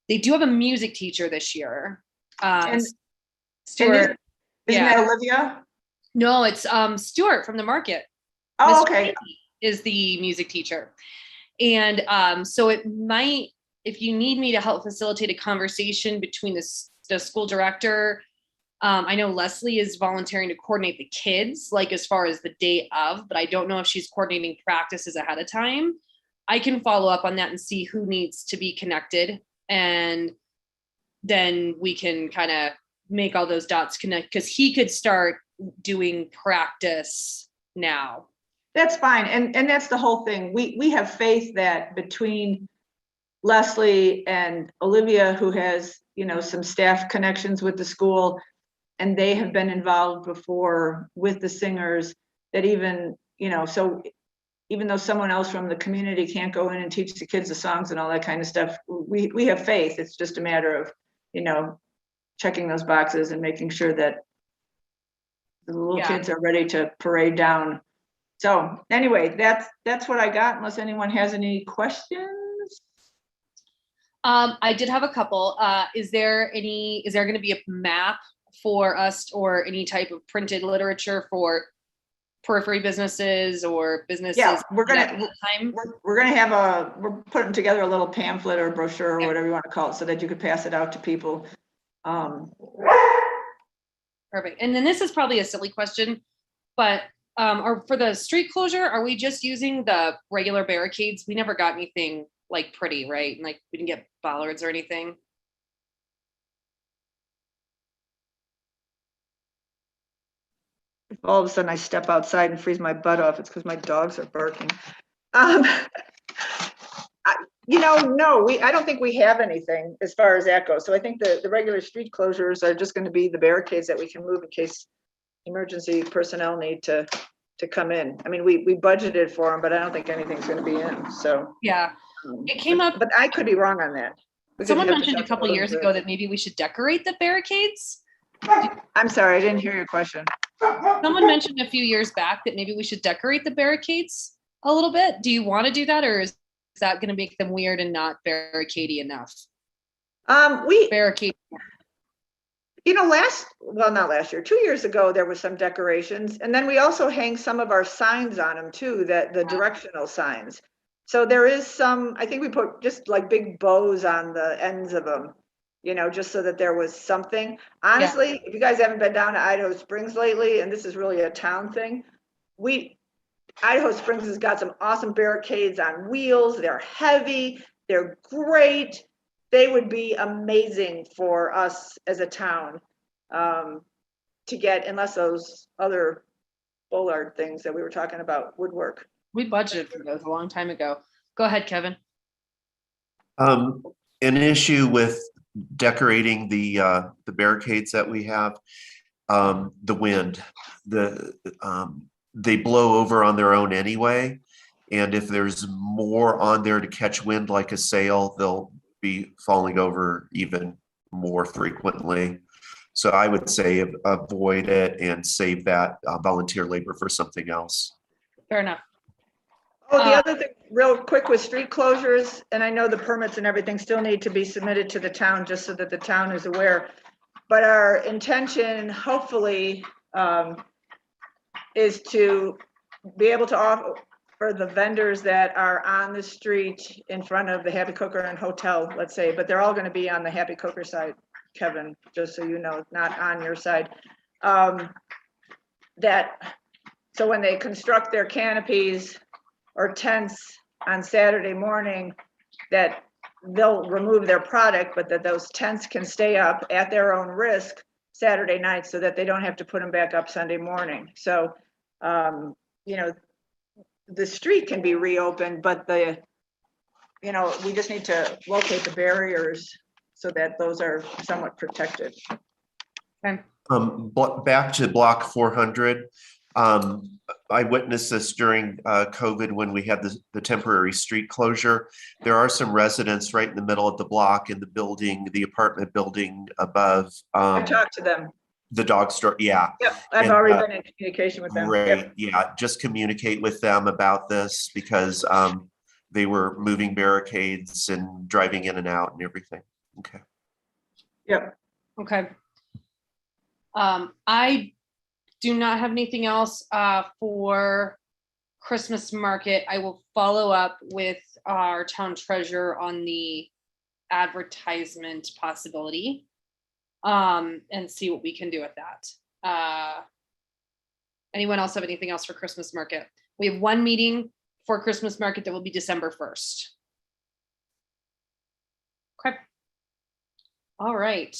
They do have a music teacher this year. Stuart. Isn't that Olivia? No, it's Stuart from the market. Oh, Mr. okay. Kennedy is the music teacher. And so it might, if you need me to help facilitate a conversation between the school director, I know Leslie is volunteering to coordinate the kids, like as far as the day of, but I don't know if she's coordinating practices ahead of time. I can follow up on that and see who needs to be connected. And then we can kind of make all those dots connect, because he could start doing practice now. That's fine. And that's the whole thing. We have faith that between Leslie and Olivia, who has, some staff connections with the school, and they have been involved before with the singers, that even, so even though someone else from the community can't go in and teach the kids the songs and all that kind of stuff, we have faith. It's just a matter of, checking those boxes and making sure that the little kids are ready to parade down. So anyway, that's what I got, unless anyone has any questions. I did have a couple. Is there going to be a map for us or any type of printed literature for periphery businesses or businesses? Yeah, we're putting together a little pamphlet or brochure or whatever you want to call it, so that you could pass it out to people. Perfect. And then this is probably a silly question, but or for the street closure, are we just using the regular barricades? We never got anything like pretty, right? Like we didn't get bollards or anything. If all of a sudden I step outside and freeze my butt off, it's because my dogs are barking. No, I don't think we have anything as far as that goes. So I think the regular street closures are just going to be the barricades that we can move in case emergency personnel need to come in. I mean, we budgeted for them, but I don't think anything's going to be in. So yeah, it came up, but I could be wrong on that. Someone mentioned a couple years ago that maybe we should decorate the barricades. I'm sorry, I didn't hear your question. Someone mentioned a few years back that maybe we should decorate the barricades a little bit. Do you want to do that, or is that going to make them weird and not barricadey enough? Barricade. Not last year, 2 years ago, there was some decorations, and then we also hang some of our signs on them too, the directional signs. So there is some, I think we put just like big bows on the ends of them, just so that there was something. Honestly, if you guys haven't been down to Idaho Springs lately, and this is really a town thing, Idaho Springs has got some awesome barricades on wheels. They're heavy, they're great. They would be amazing for us as a town to get, unless those other bollard things that we were talking about would work. We budgeted for those a long time ago. Go ahead, Kevin. An issue with decorating the barricades that we have, the wind, they blow over on their own anyway. And if there's more on there to catch wind like a sail, they'll be falling over even more frequently. So I would say avoid it and save that volunteer labor for something else. Fair enough. Oh, the other thing, real quick, with street closures, and I know the permits and everything still need to be submitted to the town just so that the town is aware. But our intention, hopefully, is to be able to offer for the vendors that are on the street in front of the Happy Cooker and Hotel, let's say, but they're all going to be on the Happy Cooker side. Kevin, just so you know, not on your side. So when they construct their canopies or tents on Saturday morning, that they'll remove their product, but that those tents can stay up at their own risk Saturday night so that they don't have to put them back up Sunday morning. So, you know, the street can be reopened, but we just need to locate the barriers so that those are somewhat protected. Okay. Back to block 400. I witnessed this during COVID when we had the temporary street closure. There are some residents right in the middle of the block in the building, the apartment building above. I talked to them. The dog store, yeah. Yep, I've already been in communication with them. Great, Yep. yeah, just communicate with them about this because they were moving barricades and driving in and out and everything. Okay. Yep. Okay. I do not have anything else for Christmas market. I will follow up with our town treasurer on the advertisement possibility and see what we can do with that. Anyone else have anything else for Christmas market? We have one meeting for Christmas market that will be December 1st. Okay. All right.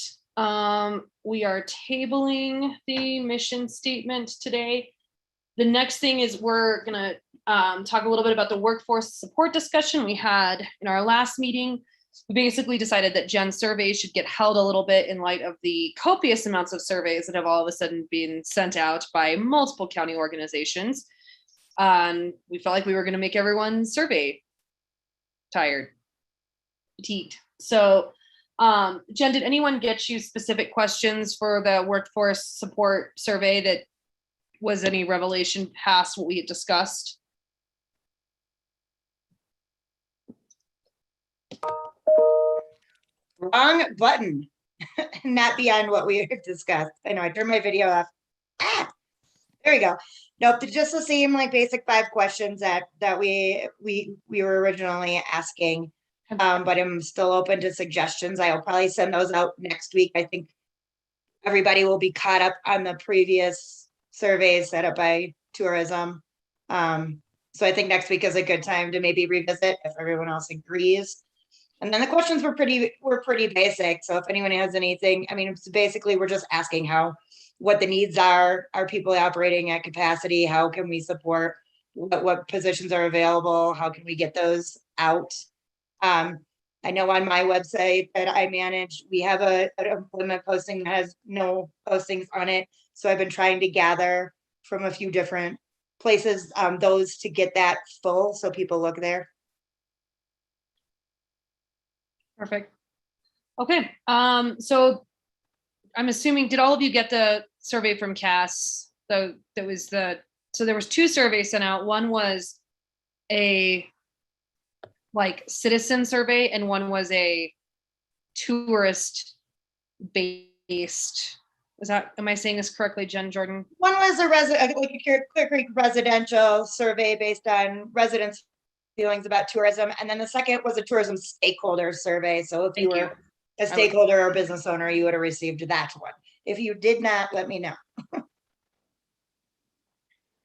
We are tabling the mission statement today. The next thing is we're gonna talk a little bit about the workforce support discussion we had in our last meeting. We basically decided that Jen's survey should get held a little bit in light of the copious amounts of surveys that have all of a sudden been sent out by multiple county organizations. We felt like we were gonna make everyone survey tired, fatigued. So Jen, did anyone get you specific questions for the workforce support survey that was any revelation past what we had discussed? Wrong button, not beyond what we have discussed. I know I turned my video off. There we go. Nope, just the same like basic 5 questions that we were originally asking. But I'm still open to suggestions. I'll probably send those out next week. I think everybody will be caught up on the previous surveys set up by tourism. So I think next week is a good time to maybe revisit if everyone else agrees. And then the questions were pretty basic. So if anyone has anything, I mean, it's basically we're just asking what the needs are people operating at capacity? How can we support? What positions are available? How can we get those out? I know on my website that I manage, we have an employment posting that has no postings on it. So I've been trying to gather from a few different places, those to get that full so people look there. Perfect. Okay, so I'm assuming, did all of you get the survey from Cass? So there was 2 surveys sent out. One was a citizen survey and one was a tourist based. Am I saying this correctly, Jen Jordan? One was a Clear Creek residential survey based on residents' feelings about tourism. And then the second was a tourism stakeholder survey. So if you were a stakeholder or business owner, you would have received that one. If you did not, let me know.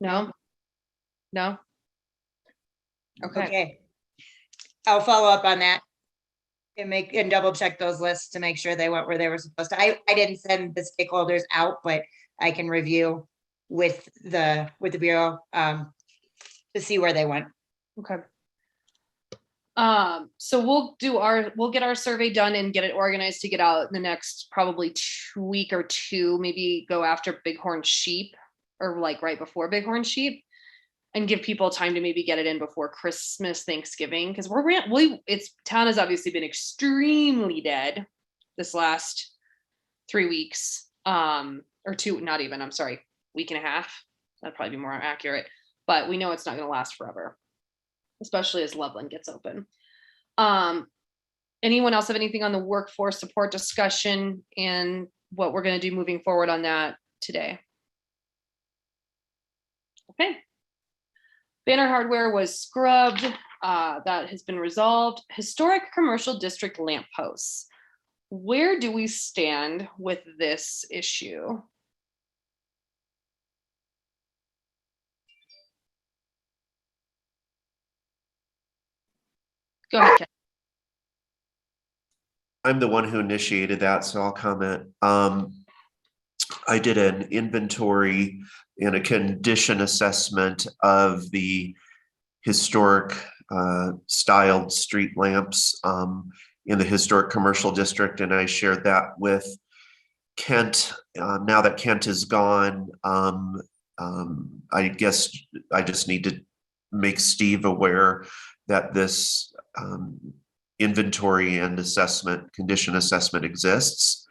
No? Okay. I'll follow up on that and double check those lists to make sure they went where they were supposed to. I didn't send the stakeholders out, but I can review with the Bureau to see where they went. Okay. So we'll get our survey done and get it organized to get out in the next probably week or 2, maybe go after Bighorn Sheep or right before Bighorn Sheep. And give people time to maybe get it in before Christmas, Thanksgiving, because town has obviously been extremely dead this last 3 weeks, or 2, not even. I'm sorry, week and a half. That'd probably be more accurate. But we know it's not going to last forever, especially as Loveland gets open. Anyone else have anything on the workforce support discussion and what we're going to do moving forward on that today? Okay. Banner hardware was scrubbed. That has been resolved. Historic commercial district lampposts. where do we stand with this issue? Go ahead, Ken. I'm the one who initiated that, so I'll comment. I did an inventory and a condition assessment of the historic styled street lamps in the historic commercial district, and I shared that with Kent. Now that Kent is gone, I guess I just need to make Steve aware that this inventory and assessment, condition assessment exists,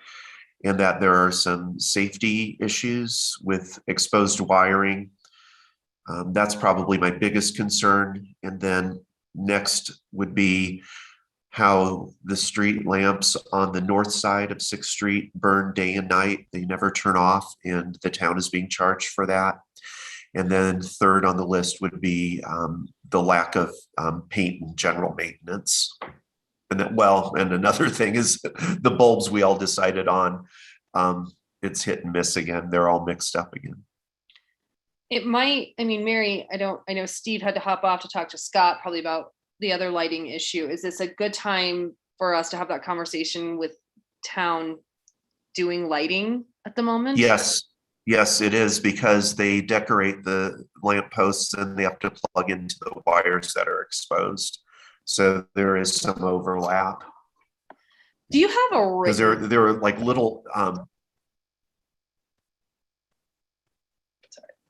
and that there are some safety issues with exposed wiring. That's probably my biggest concern. And then next would be how the street lamps on the north side of 6th Street burn day and night. They never turn off, and the town is being charged for that. And then third on the list would be the lack of paint and general maintenance. And then, and another thing is the bulbs we all decided on. It's hit and miss again. They're all mixed up again. It might, I mean, Mary, I know Steve had to hop off to talk to Scott probably about the other lighting issue. Is this a good time for us to have that conversation with town doing lighting at the moment? Yes, it is, because they decorate the lamp posts and they have to plug into the wires that are exposed. So there is some overlap. Do you have a because there are like little Sorry.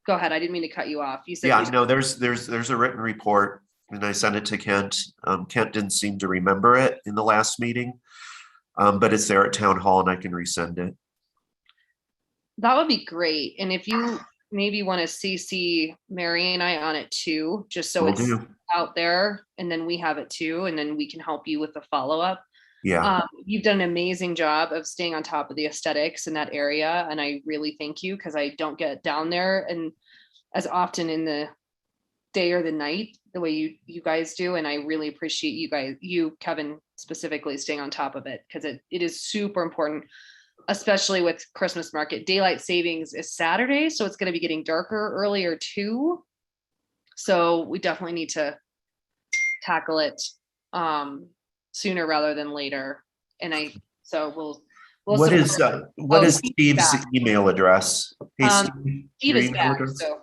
Go ahead. I didn't mean to cut you off. You said no, there's a written report, and I sent it to Kent. Kent didn't seem to remember it in the last meeting, but it's there at town hall, and I can resend it. That would be great. And if you maybe want to CC Mary and I on it too, just so it's out there, and then we have it too, and then we can help you with the follow-up. Yeah. You've done an amazing job of staying on top of the aesthetics in that area, and I really thank you, because I don't get down there and as often in the day or the night the way you guys do, and I really appreciate you Kevin specifically, staying on top of it, because it is super important, especially with Christmas market. Daylight savings is Saturday, so it's going to be getting darker earlier too, so we definitely need to tackle it sooner rather than later. And we'll what is Steve's email address? Hey, Steve is back, so.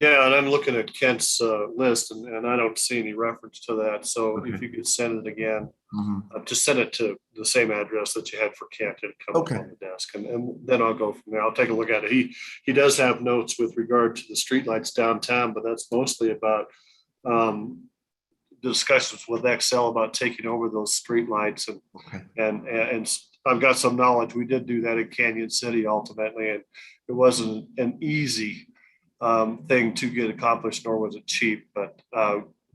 Yeah, and I'm looking at Kent's list, and I don't see any reference to that. So if you could send it again, just send it to the same address that you had for Kent. It'll come up on the desk, and then I'll go from there. I'll take a look at it. He does have notes with regard to the streetlights downtown, but that's mostly about discussions with Excel about taking over those streetlights, and I've got some knowledge. We did do that in Canyon City ultimately, and it wasn't an easy thing to get accomplished, nor was it cheap. But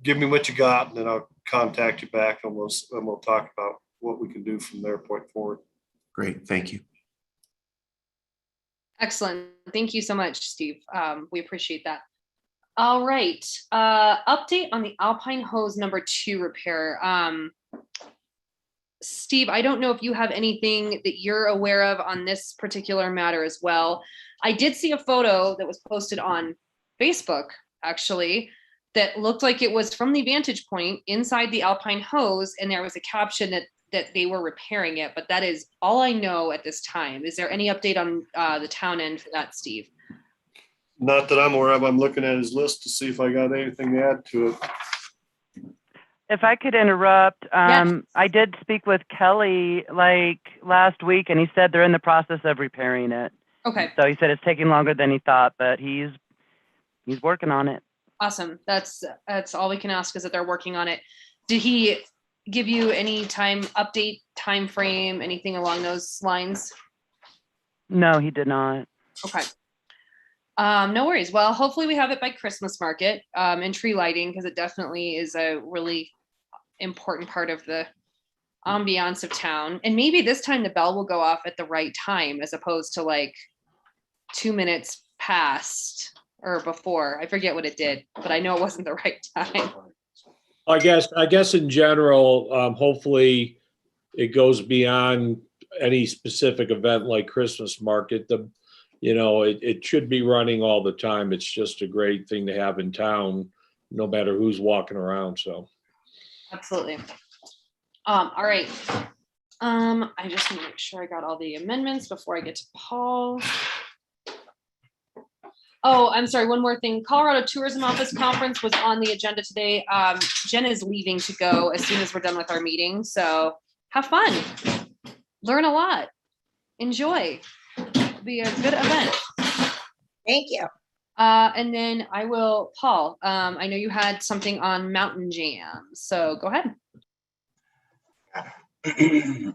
give me what you got, and then I'll contact you back, and we'll talk about what we can do from there point forward. Great, thank you. Excellent. Thank you so much, Steve. We appreciate that. All right. Update on the Alpine hose number 2 repair. Steve, I don't know if you have anything that you're aware of on this particular matter as well. I did see a photo that was posted on Facebook, actually, that looked like it was from the vantage point inside the Alpine hose, and there was a caption that they were repairing it, but that is all I know at this time. Is there any update on the town end for that, Steve? Not that I'm aware of. I'm looking at his list to see if I got anything to add to it. If I could interrupt, Yes. I did speak with Kelly like last week, and he said they're in the process of repairing it. Okay. So he said it's taking longer than he thought, but he's working on it. Awesome. That's all we can ask, is that they're working on it. Did he give you any update, time frame, anything along those lines? No, he did not. Okay. No worries. Well, hopefully we have it by Christmas market and tree lighting, because it definitely is a really important part of the ambiance of town. And maybe this time the bell will go off at the right time, as opposed to like 2 minutes past or before. I forget what it did, but I know it wasn't the right time. I guess in general, hopefully it goes beyond any specific event like Christmas market. It should be running all the time. It's just a great thing to have in town, no matter who's walking around, so. Absolutely. All right. I just want to make sure I got all the amendments before I get to Paul. Oh, I'm sorry, one more thing. Colorado Tourism Office Conference was on the agenda today. Jen is leaving to go as soon as we're done with our meeting, so have fun. Learn a lot. Enjoy. It'll be a good event. Thank you. And then Paul, I know you had something on Mountain Jam, so go ahead.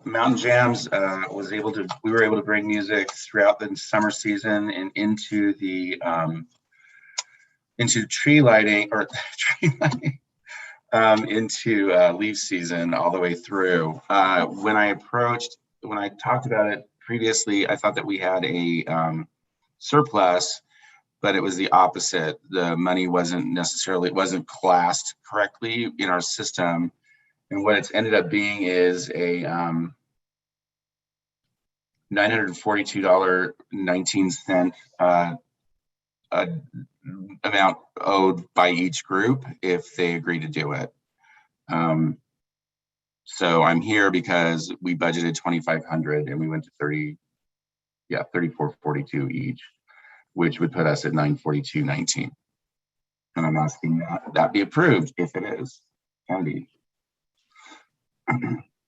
Mountain Jams we were able to bring music throughout the summer season and into tree lighting into leaf season all the way through. When I talked about it previously, I thought that we had a surplus, but it was the opposite. The money wasn't classed correctly in our system. And what it's ended up being is a $942.19 amount owed by each group if they agree to do it. So I'm here because we budgeted $2,500 and we went to $34.42 each, which would put us at $942.19. And I'm asking that be approved if it is. Can be.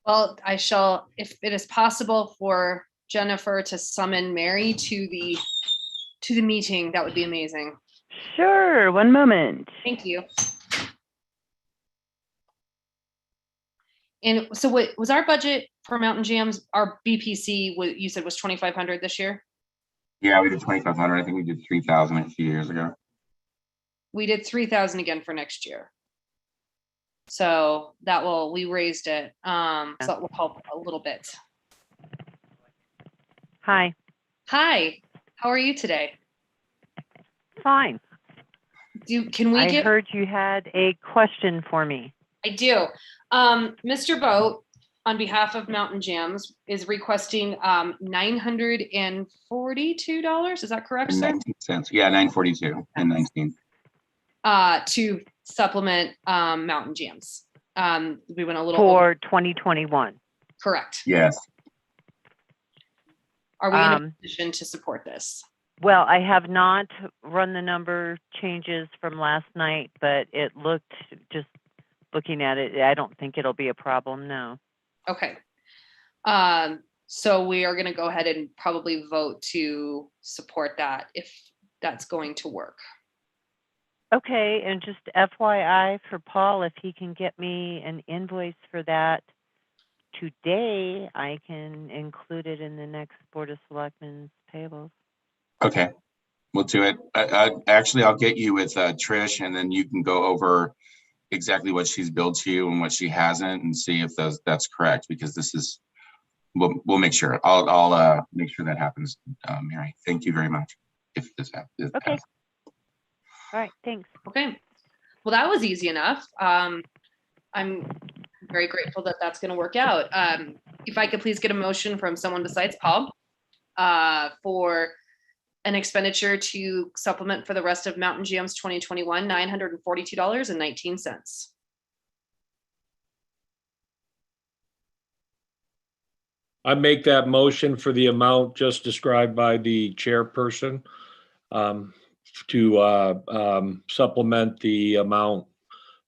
Well, I shall, if it is possible for Jennifer to summon Mary to the meeting, that would be amazing. Sure, one moment. Thank you. And so what was our budget for Mountain Jams? Our BPC, what you said was 2,500 this year? Yeah, we did 2,500. I think we did 3,000 a few years ago. We did 3,000 again for next year. So we raised it. So that will help a little bit. Hi. Hi, how are you today? Fine. I heard you had a question for me. I do. Mr. Boat, on behalf of Mountain Jams, is requesting $942. Is that correct, sir? 19 cents. Yeah, 942 and 19. To supplement Mountain Jams. We went a little for 2021. Correct. Yes. Are we in a position to support this? Well, I have not run the number changes from last night, but it looked, just looking at it, I don't think it'll be a problem, no. Okay. So we are going to go ahead and probably vote to support that if that's going to work. Okay, and just FYI for Paul, if he can get me an invoice for that today, I can include it in the next Board of Selectmen's payables. Okay, we'll do it. Actually, I'll get you with Trish, and then you can go over exactly what she's billed to you and what she hasn't, and see if that's correct. Because this is, we'll make sure. I'll make sure that happens, Mary. Thank you very much. If this happens. Okay. All right, thanks. Okay. Well, that was easy enough. I'm very grateful that that's going to work out. If I could please get a motion from someone besides Paul for an expenditure to supplement for the rest of Mountain Jams 2021, $942.19. I make that motion for the amount just described by the chairperson to supplement the amount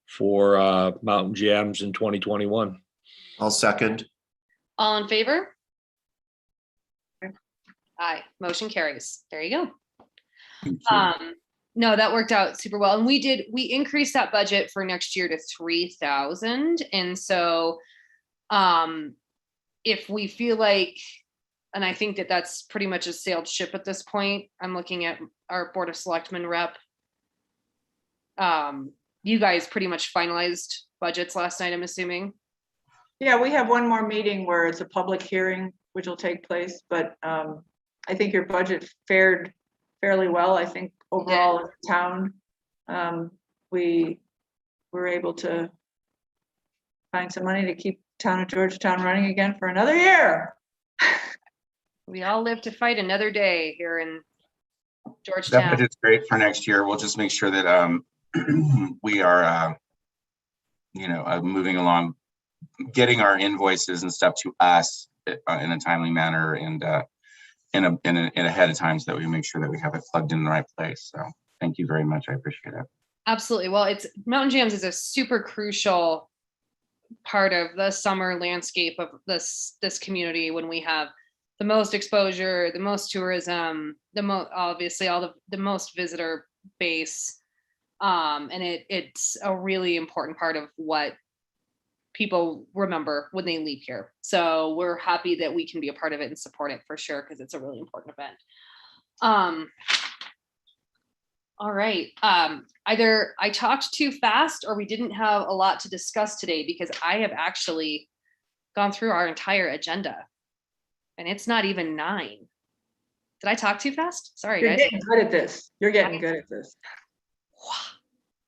for Mountain Jams in 2021. I'll second. All in favor? Aye, motion carries. There you go. No, that worked out super well. And we increased that budget for next year to 3,000. And so if we feel like, and I think that that's pretty much a sailed ship at this point, I'm looking at our Board of Selectmen rep. You guys pretty much finalized budgets last night, I'm assuming. Yeah, we have one more meeting where it's a public hearing, which will take place, but I think your budget fared fairly well. I think overall as a town, we were able to find some money to keep town of Georgetown running again for another year. We all live to fight another day here in That Georgetown. budget's great for next year. We'll just make sure that we are, moving along, getting our invoices and stuff to us in a timely manner and in ahead of time, so that we make sure that we have it plugged in the right place. So thank you very much. I appreciate it. Absolutely. Well, it's Mountain Jams is a super crucial part of the summer landscape of this community when we have the most exposure, the most tourism, the most visitor base. And it's a really important part of what people remember when they leave here. So we're happy that we can be a part of it and support it for sure, because it's a really important event. All right. Either I talked too fast or we didn't have a lot to discuss today, because I have actually gone through our entire agenda and it's not even 9. Did I talk too fast? Sorry, You're guys. getting good at this. You're getting good at this.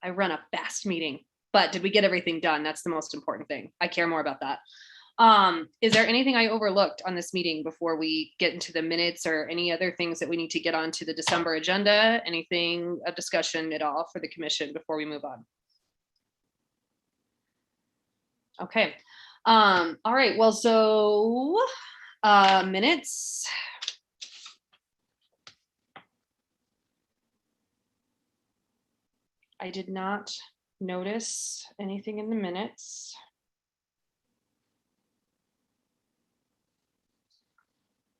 I run a fast meeting, but did we get everything done? That's the most important thing. I care more about that. Is there anything I overlooked on this meeting before we get into the minutes, or any other things that we need to get onto the December agenda? Anything, a discussion at all for the commission before we move on? Okay. All right. Well, so minutes. I did not notice anything in the minutes.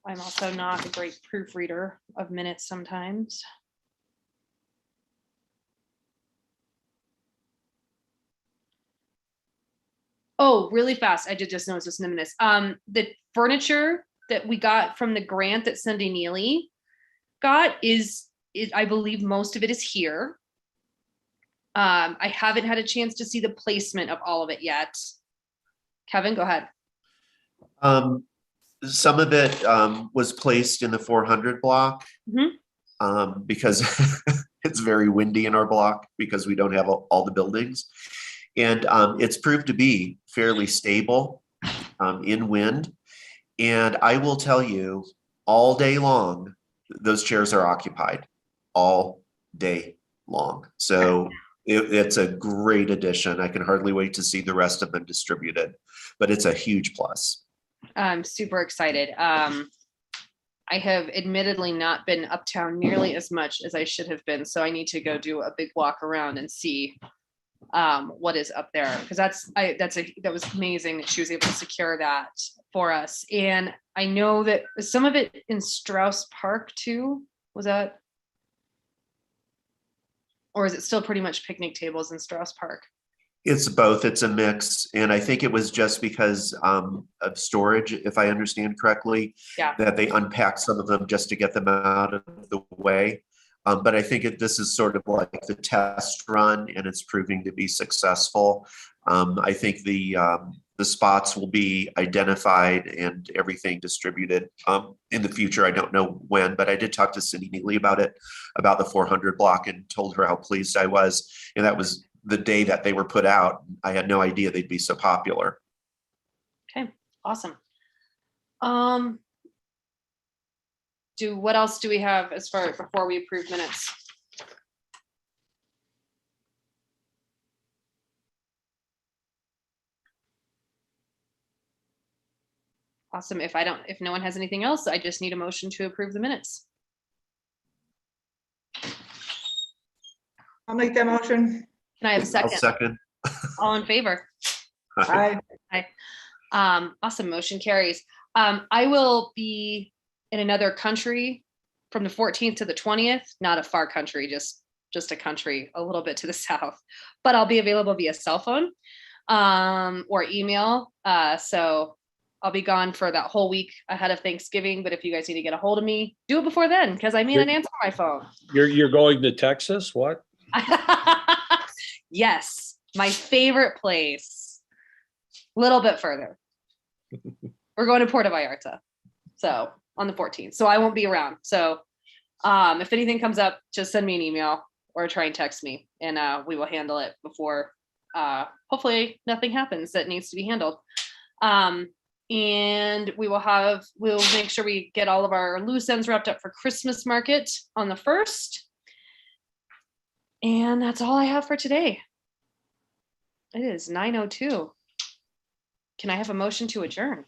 I'm also not a great proofreader of minutes sometimes. Oh, really fast. I did just notice this in the minutes. The furniture that we got from the grant that Cindy Neely got is I believe most of it is here. I haven't had a chance to see the placement of all of it yet. Kevin, go ahead. Some of it was placed in the 400 block because it's very windy in our block because we don't have all the buildings. And it's proved to be fairly stable in wind. And I will tell you, all day long, those chairs are occupied all day long. So it's a great addition. I can hardly wait to see the rest of them distributed, but it's a huge plus. I'm super excited. I have admittedly not been uptown nearly as much as I should have been, so I need to go do a big walk around and see what is up there, because that was amazing that she was able to secure that for us. And I know that some of it in Strauss Park too. Was that, or is it still pretty much picnic tables in Strauss Park? It's both. It's a mix. And I think it was just because of storage, if I understand correctly, that they unpacked some of them just to get them out of the way. But I think this is sort of like the test run, and it's proving to be successful. I think the spots will be identified and everything distributed in the future. I don't know when, but I did talk to Cindy Neely about it, about the 400 block, and told her how pleased I was. And that was the day that they were put out. I had no idea they'd be so popular. Okay, awesome. What else do we have as far before we approve minutes? Awesome. If no one has anything else, I just need a motion to approve the minutes. I'll make that motion. Can I have a second? I'll second. All in favor? Aye. Awesome. Motion carries. I will be in another country from the 14th to the 20th, not a far country, just a country a little bit to the south, but I'll be available via cell phone or email. So I'll be gone for that whole week ahead of Thanksgiving, but if you guys need to get a hold of me, do it before then, because I may not answer my phone. You're going to Texas? What? Yes, my favorite place. A little bit further. We're going to Puerto Vallarta. So on the 14th. So I won't be around. So if anything comes up, just send me an email or try and text me, and we will handle it before hopefully nothing happens that needs to be handled. And we'll make sure we get all of our loose ends wrapped up for Christmas market on the 1st. And that's all I have for today. It is 9:02. Can I have a motion to adjourn?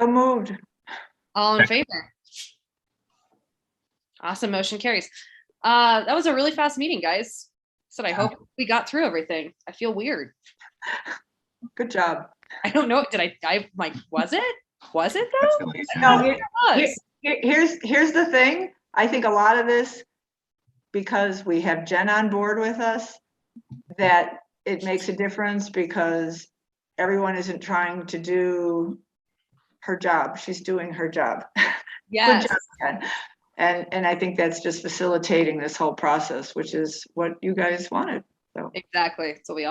So moved. All in favor? Awesome, motion carries. That was a really fast meeting, guys. So I hope we got through everything. I feel weird. Good job. I don't know. Did I like, was it? Was it though? No, It was. here's the thing. I think a lot of this, because we have Jen on board with us, that it makes a difference because everyone isn't trying to do her job. She's doing her job. Yes. Good job, Jen. And I think that's just facilitating this whole process, which is what you guys wanted. So. Exactly. So we all